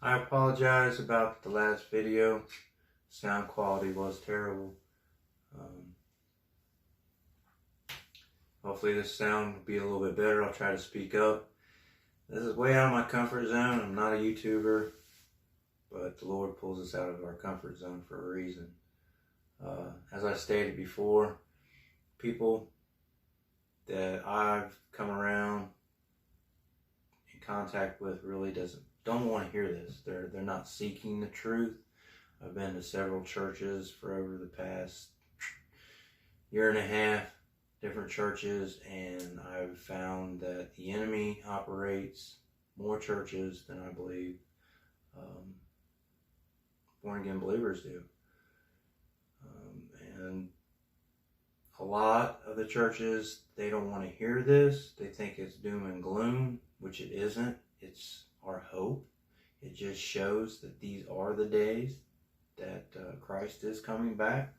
I apologize about the last video. Sound quality was terrible. Hopefully this sound will be a little bit better. I'll try to speak up. This is way out of my comfort zone. I'm not a YouTuber, but the Lord pulls us out of our comfort zone for a reason. As I stated before, people that I've come around in contact with really don't want to hear this. They're not seeking the truth. I've been to several churches for over the past year and a half, different churches, and I've found that the enemy operates more churches than I believe born again believers do. And a lot of the churches, they don't want to hear this. They think it's doom and gloom, which it isn't. It's our hope. It just shows that these are the days that Christ is coming back.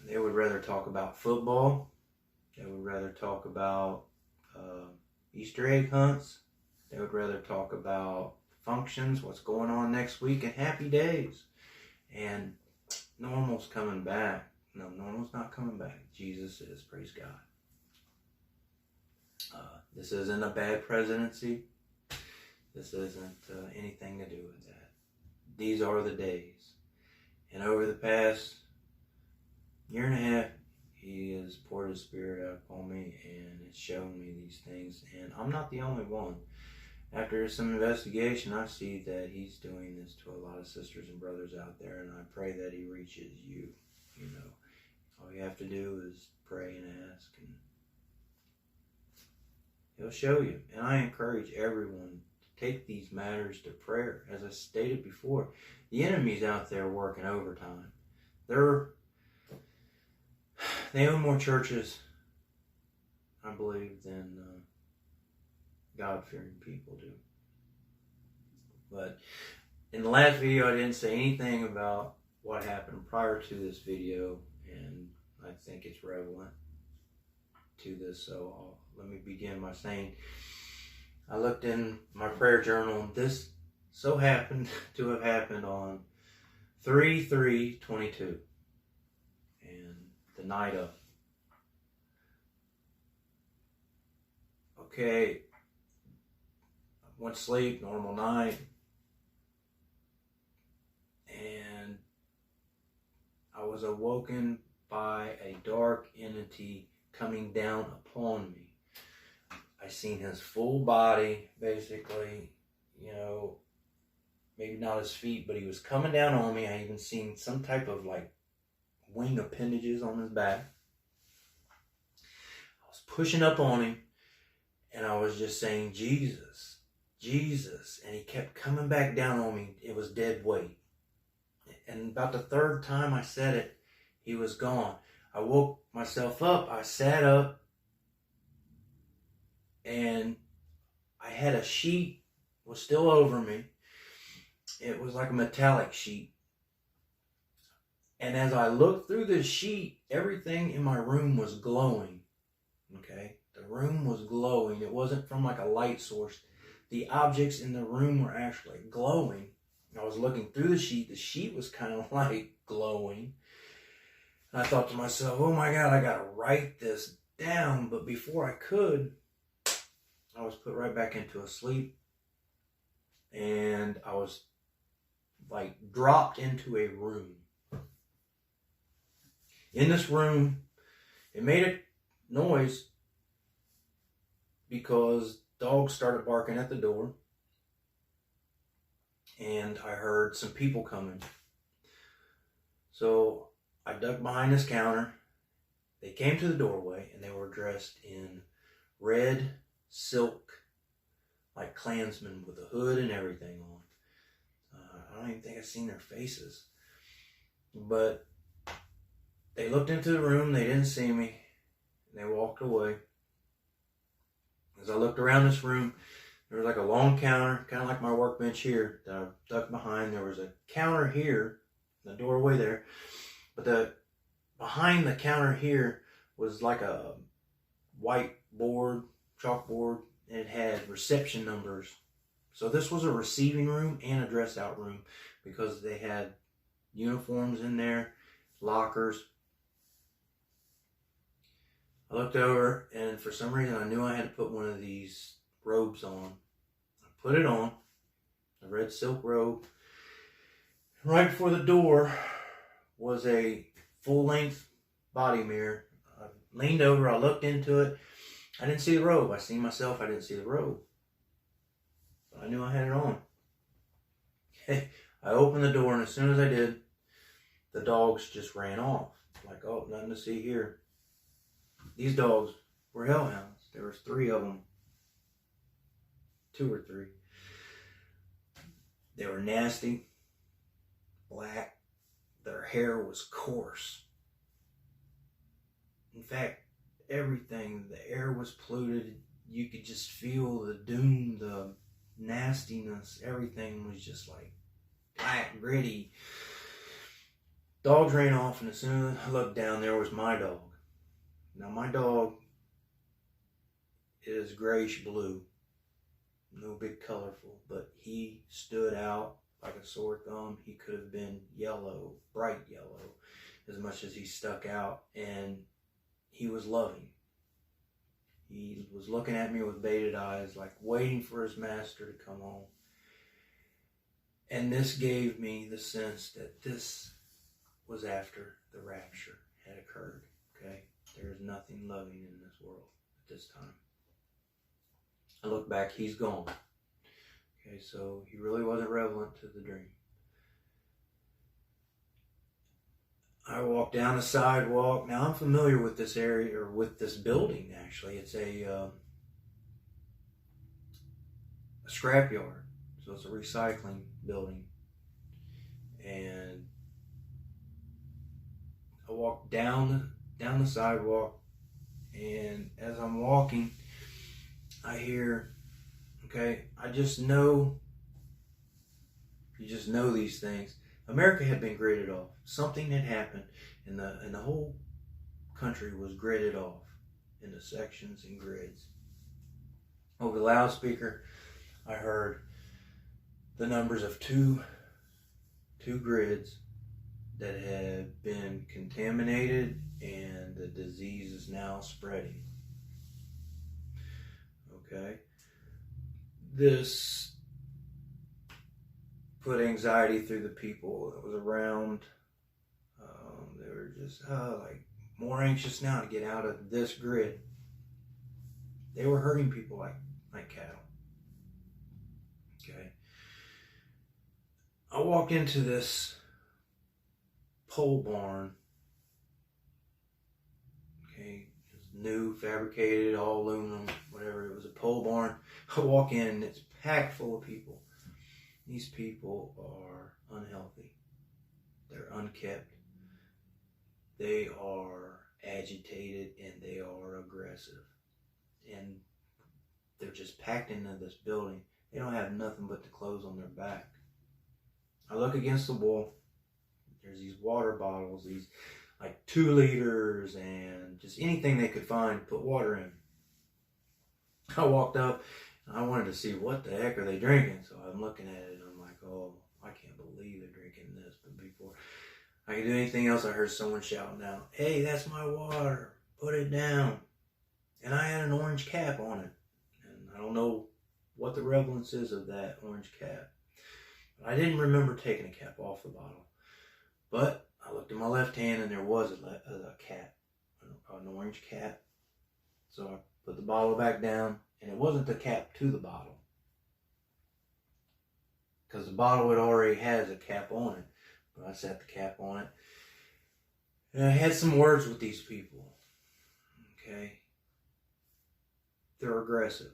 They would rather talk about football. They would rather talk about Easter egg hunts. They would rather talk about functions, what's going on next week, and happy days. And normal's coming back. No, normal's not coming back. Jesus is, praise God. This isn't a bad presidency. This isn't anything to do with that. These are the days. And over the past year and a half, He has poured His Spirit out upon me and has shown me these things. And I'm not the only one. After some investigation, I see that He's doing this to a lot of sisters and brothers out there, and I pray that He reaches you. You know, all you have to do is pray and ask, and He'll show you. And I encourage everyone to take these matters to prayer. As I stated before, the enemy's out there working overtime. They own more churches, I believe, than God-fearing people do. But in the last video, I didn't say anything about what happened prior to this video, and I think it's relevant to this, so let me begin by saying I looked in my prayer journal, and this so happened to have happened on 3/3/22, and the night of. Okay, I went to sleep, normal night, and I was awoken by a dark entity coming down upon me. I seen his full body, basically, you know, maybe not his feet, but he was coming down on me. I even seen some type of like wing appendages on his back. I was pushing up on him, and I was just saying, Jesus, Jesus, and he kept coming back down on me. It was dead weight. And about the third time I said it, he was gone. I woke myself up. I sat up, and I had a sheet was still over me. It was like a metallic sheet. And as I looked through the sheet, everything in my room was glowing. Okay? The room was glowing. It wasn't from like a light source. The objects in the room were actually glowing. I was looking through the sheet. The sheet was kind of like glowing. And I thought to myself, oh my God, I got to write this down. But before I could, I was put right back into a sleep. And I was like dropped into a room. In this room, it made a noise because dogs started barking at the door. And I heard some people coming. So I ducked behind this counter. They came to the doorway, and they were dressed in red silk, like Klansmen with a hood and everything on. I don't even think I've seen their faces. But they looked into the room. They didn't see me. And they walked away. As I looked around this room, there was like a long counter, kind of like my workbench here, that I ducked behind. There was a counter here, the doorway there. But behind the counter here was like a white board, chalkboard, and it had reception numbers So this was a receiving room and a dress out room because they had uniforms in there, lockers. I looked over, and for some reason I knew I had to put one of these robes on. I put it on, a red silk robe. Right before the door was a full-length body mirror. I leaned over, I looked into it. I didn't see the robe. I seen myself, I didn't see the robe. But I knew I had it on. Okay. I opened the door, and as soon as I did, the dogs just ran off. Like, oh, nothing to see here. These dogs were hellhounds. There was 3 of them. 2 or 3. They were nasty, black. Their hair was coarse. In fact, everything, the air was polluted. You could just feel the doom, the nastiness. Everything was just like black, gritty. Dogs ran off, and as soon as I looked down, there was my dog. Now, my dog is grayish blue. No big colorful, but he stood out like a sore thumb. He could have been yellow, bright yellow, as much as he stuck out, and he was loving. He was looking at me with bated eyes, like waiting for his master to come home. And this gave me the sense that this was after the rapture had occurred, okay? There is nothing loving in this world at this time. I look back, he's gone. Okay, so he really wasn't relevant to the dream. I walk down the sidewalk. Now I'm familiar with this area, or with this building actually. It's a scrapyard. So it's a recycling building. And I walk down the sidewalk, and as I'm walking, I hear, okay, I just know, you just know these things. America had been gridded off. Something had happened, and the whole country was gridded off into sections and grids. Over the loudspeaker, I heard the numbers of two grids that had been contaminated, and the disease is now spreading. Okay. This put anxiety through the people that was around. They were just like more anxious now to get out of this grid. They were hurting people like cattle. Okay. I walked into this pole barn. Okay, it's new, fabricated, all aluminum, whatever. It was a pole barn. I walk in, and it's packed full of people. These people are unhealthy. They're unkept. They are agitated, and they are aggressive. And they're just packed into this building. They don't have nothing but the clothes on their back. I look against the wall. There's these water bottles, these like 2 liters, and just anything they could find to put water in. I walked up, and I wanted to see what the heck are they drinking. So I'm looking at it, and I'm like, oh, I can't believe they're drinking this. But before I could do anything else, I heard someone shouting out, hey, that's my water. Put it down. And I had an orange cap on it. And I don't know what the relevance is of that orange cap. But I didn't remember taking a cap off the bottle. But I looked at my left hand, and there was a cap, an orange cap. So I put the bottle back down, and it wasn't the cap to the bottle, because the bottle already has a cap on it. But I set the cap on it, and I had some words with these people. Okay, they're aggressive.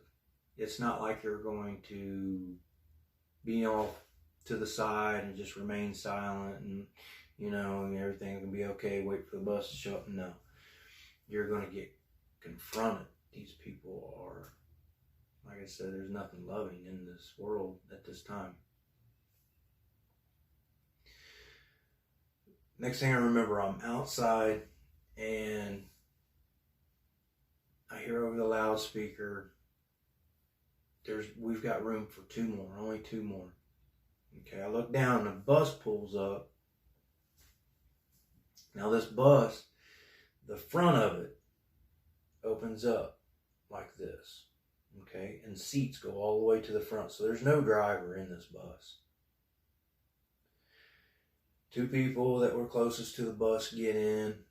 It's not like you're going to be off to the side and just remain silent and, you know, everything can be okay, wait for the bus to show up. No. You're going to get confronted. These people are, like I said, there's nothing loving in this world at this time. Next thing I remember, I'm outside, and I hear over the loudspeaker, we've got room for 2 more, only 2 more. Okay, I look down and a bus pulls up. Now this bus, the front of it opens up like this. Okay, and seats go all the way to the front, so there's no driver in this bus. 2 people that were closest to the bus get in.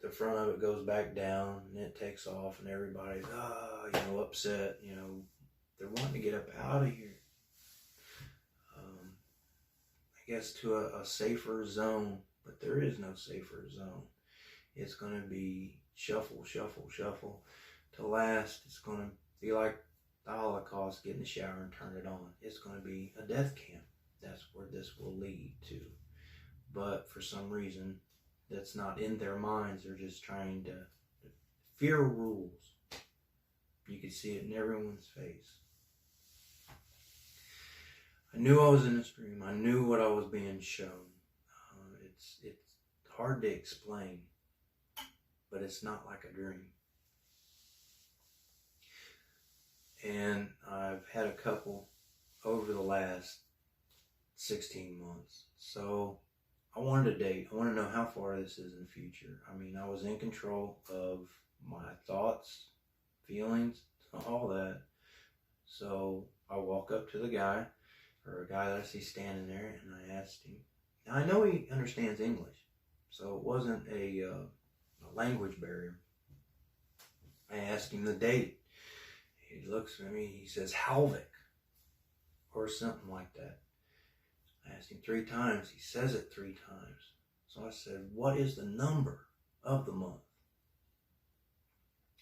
The front of it goes back down, and it takes off, and everybody's upset. They're wanting to get up out of here. I guess to a safer zone, but there is no safer zone. It's going to be shuffle, shuffle, shuffle. To last, it's going to be like the Holocaust, get in the shower and turn it on. It's going to be a death camp. That's where this will lead to. But for some reason, that's not in their minds. They're just trying to fear rules. You can see it in everyone's face. I knew I was in a dream. I knew what I was being shown. It's hard to explain, but it's not like a dream. And I've had a couple over the last 16 months. So I wanted a date. I want to know how far this is in the future. I mean, I was in control of my thoughts, feelings, all that. So I walk up to the guy, or a guy that I see standing there, and I asked him. Now, I know he understands English, so it wasn't a language barrier. I asked him the date. He looks at me, he says, Halvik, or something like that. I asked him 3 times. He says it 3 times. So I said, what is the number of the month?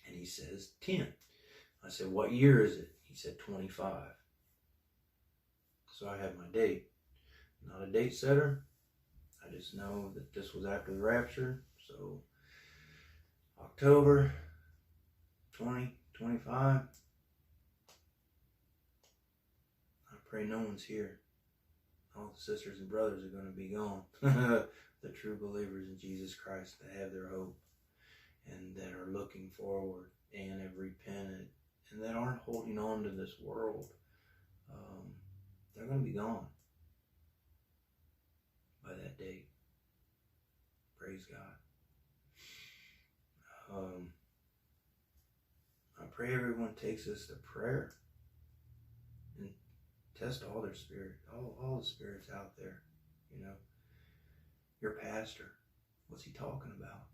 And he says, 10. I said, what year is it? He said, 25. So I had my date. Not a date setter. I just know that this was after the rapture. So October 2025. I pray no one's here. All the sisters and brothers are going to be gone. The true believers in Jesus Christ that have their hope and that are looking forward and have repented and that aren't holding on to this world. They're going to be gone by that date. Praise God. I pray everyone takes this to prayer and test all their spirit, all the spirits out there. Your pastor, what's he talking about?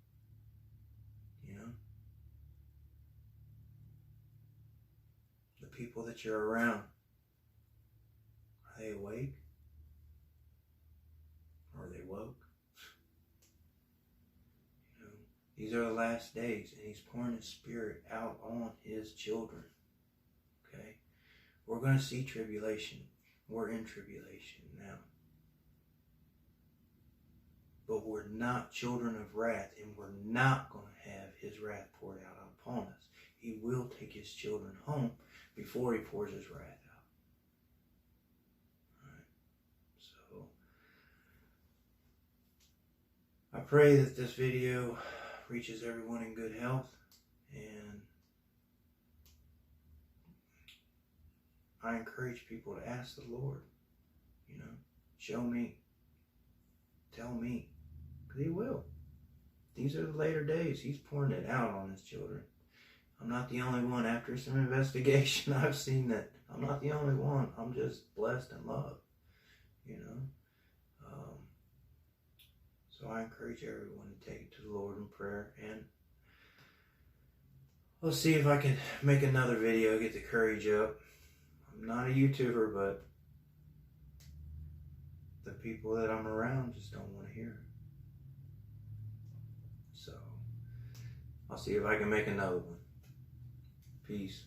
The people that you're around, are they awake? Or are they woke? These are the last days, and he's pouring his spirit out on his children. Okay? We're going to see tribulation. We're in tribulation now. But we're not children of wrath, and we're not going to have his wrath poured out upon us. He will take his children home before he pours his wrath out. All right. So I pray that this video reaches everyone in good health, and I encourage people to ask the Lord, show me, tell me, because he will. These are the later days. He's pouring it out on his children. I'm not the only one. After some investigation, I've seen that I'm not the only one. I'm just blessed and loved, So I encourage everyone to take it to the Lord in prayer, and I'll see if I can make another video, get the courage up. I'm not a YouTuber, but the people that I'm around just don't want to hear it. So I'll see if I can make another one. Peace.